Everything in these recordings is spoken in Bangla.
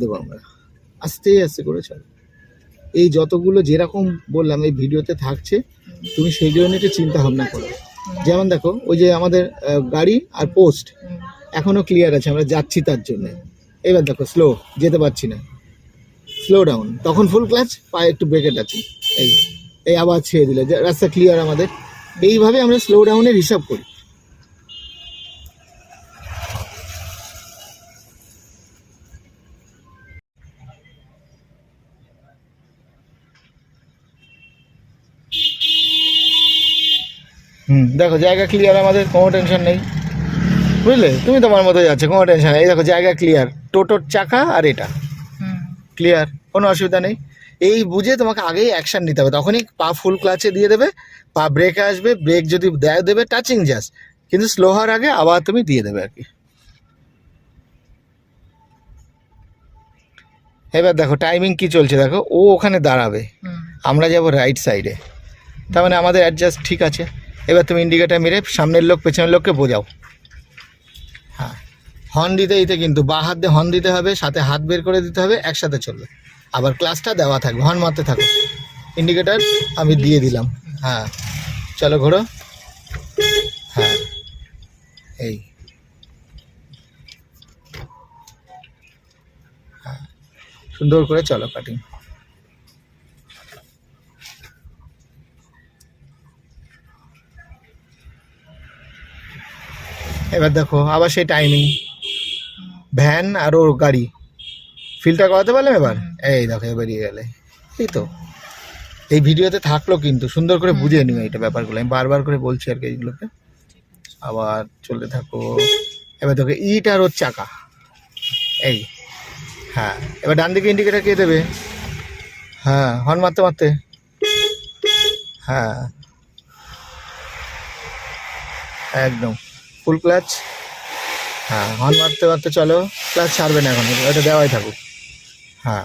দেবো আমরা, আস্তে আস্তে করে চলো। এই যতগুলো যেরকম বললাম এই ভিডিওতে থাকছে, তুমি সেইগুলো নিয়ে একটু চিন্তা ভাবনা করো। যেমন দেখো ওই যে আমাদের গাড়ি আর পোস্ট এখনো ক্লিয়ার আছে, আমরা যাচ্ছি তার জন্য। এবার দেখো স্লো, যেতে পারছি না, স্লো ডাউন, তখন ফুল ক্লাচ, পায়ে একটু ব্রেকেট আছে, এই এই আবার ছেড়ে দিলে, রাস্তা ক্লিয়ার আমাদের। এইভাবে আমরা স্লো ডাউনের হিসাব করি। দেখো জায়গা ক্লিয়ার আমাদের, কোনো টেনশন নেই, বুঝলে? তুমি তোমার মতো যাচ্ছে, কোনো টেনশন নেই। এই দেখো জায়গা ক্লিয়ার, টোটোর চাকা আর এটা ক্লিয়ার, কোনো অসুবিধা নেই। এই বুঝে তোমাকে আগেই অ্যাকশন নিতে হবে, তখনই পা ফুল ক্লাচে দিয়ে দেবে, পা ব্রেকে আসবে, ব্রেক যদি দেবে টাচিং জাস্ট, কিন্তু স্লো হওয়ার আগে আবার তুমি দিয়ে দেবে আর কি। এবার দেখো টাইমিং কি চলছে, দেখো ও ওখানে দাঁড়াবে, আমরা যাব রাইট সাইডে, তার মানে আমাদের অ্যাডজাস্ট ঠিক আছে। এবার তুমি ইন্ডিকেটার মেরে সামনের লোক পেছনের লোককে বোঝাও। হ্যাঁ, হর্ন দিতে দিতে কিন্তু বা হাত দিয়ে হর্ন দিতে হবে, সাথে হাত বের করে দিতে হবে, একসাথে চলবে। আবার ক্লাসটা দেওয়া থাকবে, হর্ন মারতে থাকো। ইন্ডিকেটার আমি দিয়ে দিলাম, হ্যাঁ চলো ঘোরো, হ্যাঁ এই হ্যাঁ সুন্দর করে চলো কাটিং। এবার দেখো আবার সেই টাইমিং, ভ্যান আর ওর গাড়ি ফিল্টার করাতে পারলাম। এবার এই দেখো বেরিয়ে গেলে, এই তো এই ভিডিওতে থাকলো, কিন্তু সুন্দর করে বুঝিয়ে নিও এইটা ব্যাপারগুলো, আমি বারবার করে বলছি আর কি এইগুলোকে। আবার চলতে থাকো। এবার দেখো ইট আর ওর চাকা, এই হ্যাঁ। এবার ডান দিকে ইন্ডিকেটার কে দেবে, হ্যাঁ হর্ন মারতে মারতে, হ্যাঁ একদম ফুল ক্লাচ, হ্যাঁ হর্ন মারতে মারতে চলো, ক্লাচ ছাড়বে না এখন, এটা দেওয়াই থাকুক। হ্যাঁ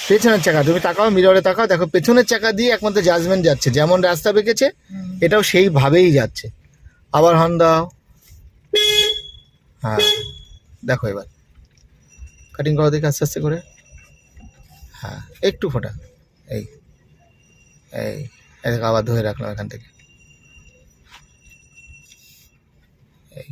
পেছনের চাকা তুমি তাকাও, মিররে তাকাও, দেখো পেছনের চাকা দিয়ে একমাত্র জাজমেন্ট যাচ্ছে, যেমন রাস্তা বেঁকেছে এটাও সেইভাবেই যাচ্ছে। আবার হর্ন দাও, হ্যাঁ দেখো এবার কাটিং করো দেখে আস্তে আস্তে করে, হ্যাঁ একটু ফোটা, এই এই দেখো আবার ধরে রাখলাম এখান থেকে, এই